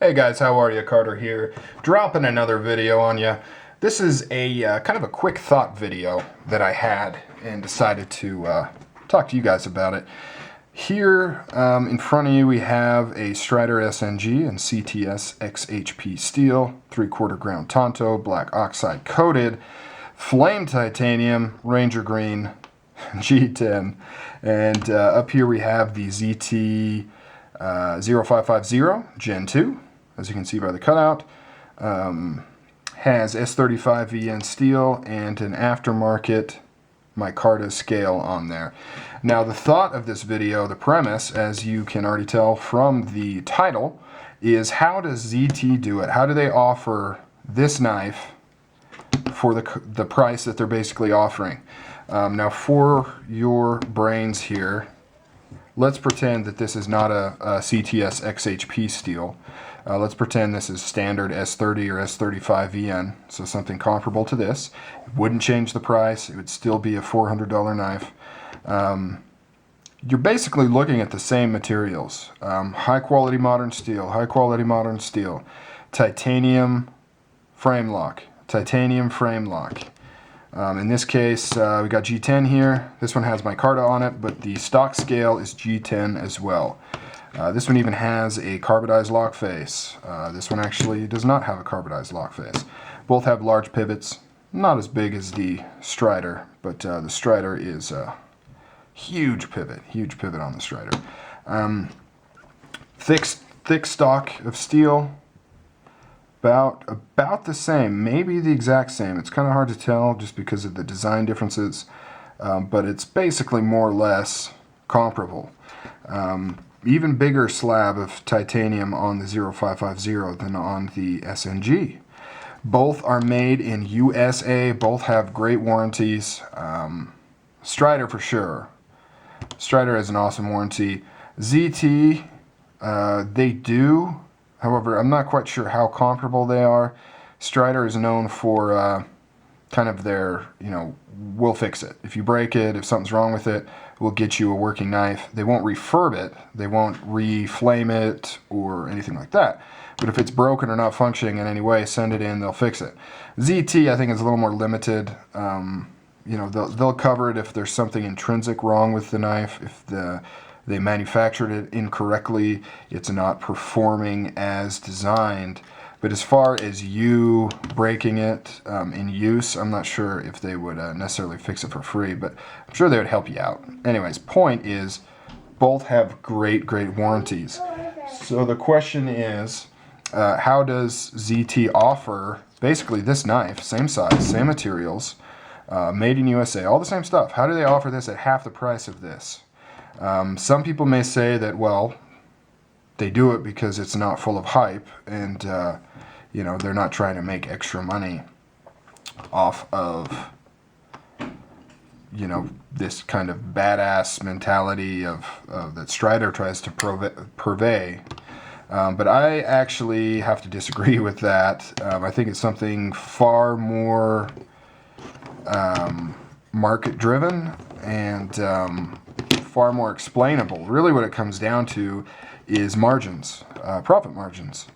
Hey guys, how are you? Carter here, dropping another video on you. This is a kind of a quick thought video that I had and decided to talk to you guys about it. Here in front of you we have a Strider SNG and CTS XHP steel, 3/4 ground Tonto, black oxide coated, flame titanium, Ranger green, G10, and up here we have the ZT 0550 Gen 2. As you can see by the cutout, has S35 VN steel and an aftermarket micarta scale on there. Now the thought of this video, the premise, as you can already tell from the title, is how does ZT do it? How do they offer this knife for the price that they're basically offering? Now for your brains here, let's pretend that this is not a CTS XHP steel. Let's pretend this is standard S30 or S35 VN, so something comparable to this. It wouldn't change the price. It would still be a $400 knife. You're basically looking at the same materials. High quality modern steel, titanium frame lock, in this case, we got G10 here. This one has micarta on it, but the stock scale is G10 as well. This one even has a carbidized lock face. This one actually does not have a carbidized lock face. Both have large pivots, not as big as the Strider, but the Strider is a huge pivot on the Strider. Thick stock of steel. About the same, maybe the exact same. It's kind of hard to tell just because of the design differences, but it's basically more or less comparable. Even bigger slab of titanium on the 0550 than on the SNG. Both are made in USA, both have great warranties. Strider for sure. Strider has an awesome warranty. ZT, they do. However, I'm not quite sure how comparable they are. Strider is known for kind of their, we'll fix it. If you break it, if something's wrong with it, we'll get you a working knife. They won't refurb it, they won't reflame it or anything like that. But if it's broken or not functioning in any way, send it in, they'll fix it. ZT, I think, is a little more limited. They'll cover it if there's something intrinsic wrong with the knife, if they manufactured it incorrectly, it's not performing as designed. But as far as you breaking it in use, I'm not sure if they would necessarily fix it for free, but I'm sure they would help you out. Anyways, point is, both have great warranties. So the question is, how does ZT offer basically this knife, same size, same materials, made in USA, all the same stuff? How do they offer this at half the price of this? Some people may say that, well, they do it because it's not full of hype and, they're not trying to make extra money off of, this kind of badass mentality of that Strider tries to purvey. But I actually have to disagree with that. I think it's something far more market-driven and far more explainable. Really what it comes down to is margins, profit margins.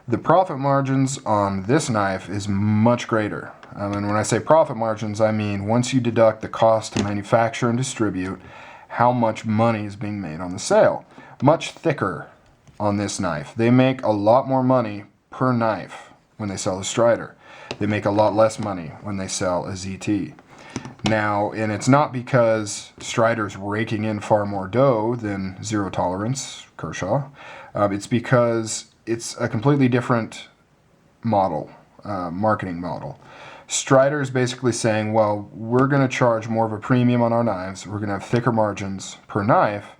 The profit margins on this knife is much greater. And when I say profit margins, I mean once you deduct the cost to manufacture and distribute, how much money is being made on the sale. Much thicker on this knife. They make a lot more money per knife when they sell a Strider. They make a lot less money when they sell a ZT. Now, and it's not because Strider's raking in far more dough than Zero Tolerance, Kershaw. It's because it's a completely different model, marketing model. Strider is basically saying, well, we're going to charge more of a premium on our knives. We're going to have thicker margins per knife,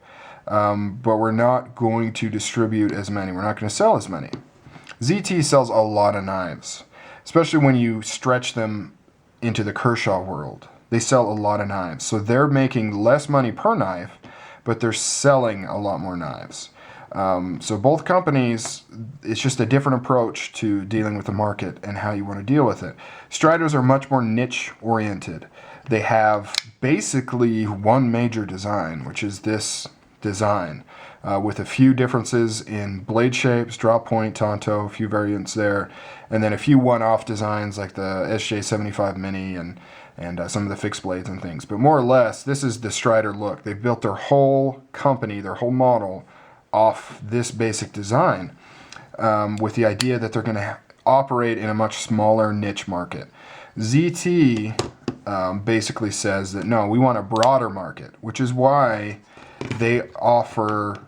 but we're not going to distribute as many. We're not going to sell as many. ZT sells a lot of knives, especially when you stretch them into the Kershaw world. They sell a lot of knives. So they're making less money per knife, but they're selling a lot more knives. So both companies, it's just a different approach to dealing with the market and how you want to deal with it. Striders are much more niche oriented. They have basically one major design, which is this design with a few differences in blade shapes, drop point, tanto, a few variants there, and then a few one-off designs like the SJ75 Mini and some of the fixed blades and things. But more or less, this is the Strider look. They've built their whole company, their whole model, off this basic design with the idea that they're going to operate in a much smaller niche market. ZT basically says that no, we want a broader market, which is why they offer,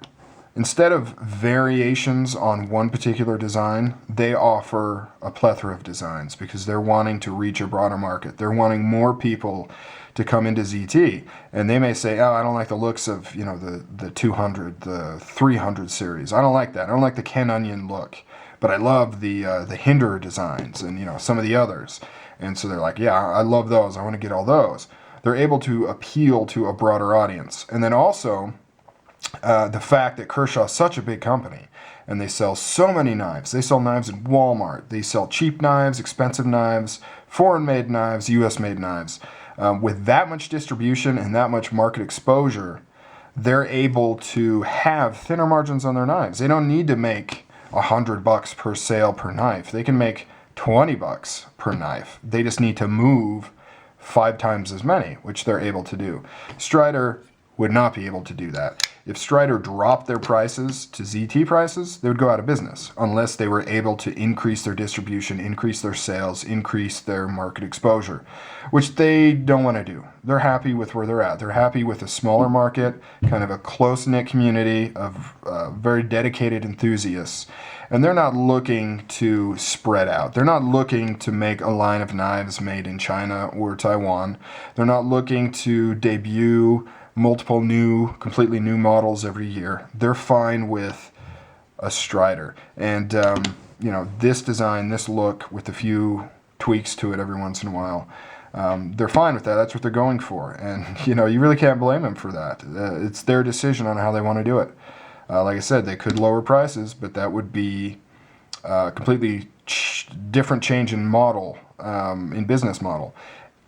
instead of variations on one particular design, they offer a plethora of designs because they're wanting to reach a broader market. They're wanting more people to come into ZT, and they may say, oh, I don't like the looks of, you know, the 200, the 300 series. I don't like that. I don't like the Ken Onion look, but I love the Hinderer designs and, you know, some of the others. And so they're like, yeah, I love those. I want to get all those. They're able to appeal to a broader audience. And then also the fact that Kershaw is such a big company and they sell so many knives. They sell knives in Walmart. They sell cheap knives, expensive knives, foreign-made knives, US-made knives. With that much distribution and that much market exposure, they're able to have thinner margins on their knives. They don't need to make $100 per sale per knife. They can make $20 per knife. They just need to move 5 times as many, which they're able to do. Strider would not be able to do that. If Strider dropped their prices to ZT prices, they would go out of business unless they were able to increase their distribution, increase their sales, increase their market exposure, which they don't want to do. They're happy with where they're at. They're happy with a smaller market, kind of a close-knit community of very dedicated enthusiasts, and they're not looking to spread out. They're not looking to make a line of knives made in China or Taiwan. They're not looking to debut multiple completely new models every year. They're fine with a Strider. And, you know, this design, this look with a few tweaks to it every once in a while, they're fine with that. That's what they're going for. And, you know, you really can't blame them for that. It's their decision on how they want to do it. Like I said, they could lower prices, but that would be a completely different change in model, in business model.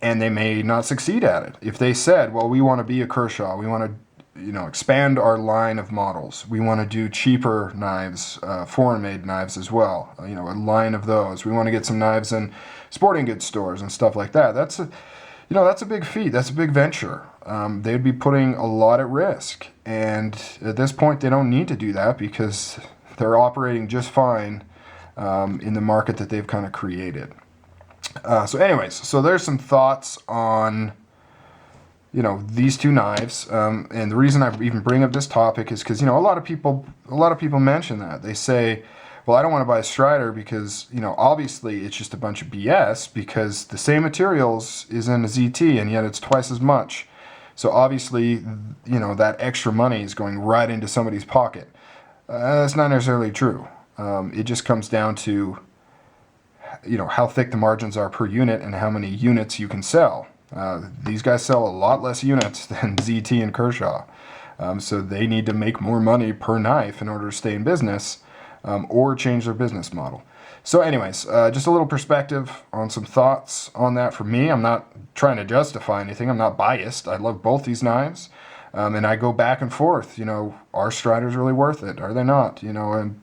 And they may not succeed at it. If they said, well, we want to be a Kershaw, we want to, you know, expand our line of models, we want to do cheaper knives, foreign-made knives as well, you know, a line of those. We want to get some knives in sporting goods stores and stuff like that. That's a, you know, that's a big feat. That's a big venture. They'd be putting a lot at risk. And at this point, they don't need to do that because they're operating just fine in the market that they've kind of created. So anyways, so there's some thoughts on, you know, these two knives. And the reason I even bring up this topic is because, you know, a lot of people mention that. They say, well, I don't want to buy a Strider because, you know, obviously it's just a bunch of BS because the same materials is in a ZT and yet it's twice as much. So obviously, you know, that extra money is going right into somebody's pocket. That's not necessarily true. It just comes down to, you know, how thick the margins are per unit and how many units you can sell. These guys sell a lot less units than ZT and Kershaw. So they need to make more money per knife in order to stay in business or change their business model. So anyways, just a little perspective on some thoughts on that for me. I'm not trying to justify anything. I'm not biased. I love both these knives. And I go back and forth, you know, are Striders really worth it? Are they not? You know, I'm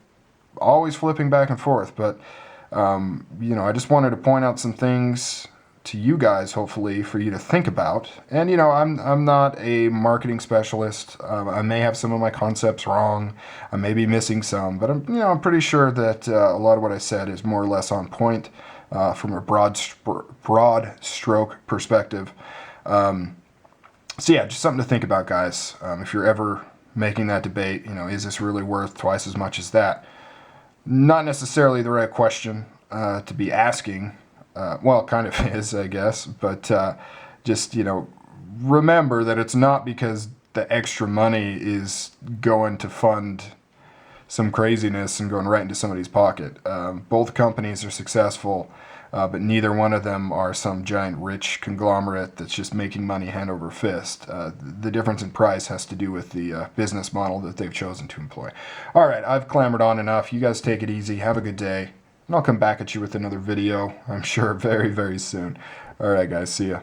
always flipping back and forth. But, you know, I just wanted to point out some things to you guys, hopefully, for you to think about. And, you know, I'm not a marketing specialist. I may have some of my concepts wrong. I may be missing some. But, I'm pretty sure that a lot of what I said is more or less on point from a broad stroke perspective. So yeah, just something to think about, guys. If you're ever making that debate, you know, is this really worth twice as much as that? Not necessarily the right question to be asking. Well, it kind of is, I guess. But just, you know, remember that it's not because the extra money is going to fund some craziness and going right into somebody's pocket. Both companies are successful. But neither one of them are some giant rich conglomerate that's just making money hand over fist. The difference in price has to do with the business model that they've chosen to employ. All right, I've clamored on enough. You guys take it easy. Have a good day. And I'll come back at you with another video, I'm sure, very, very soon. All right, guys. See ya.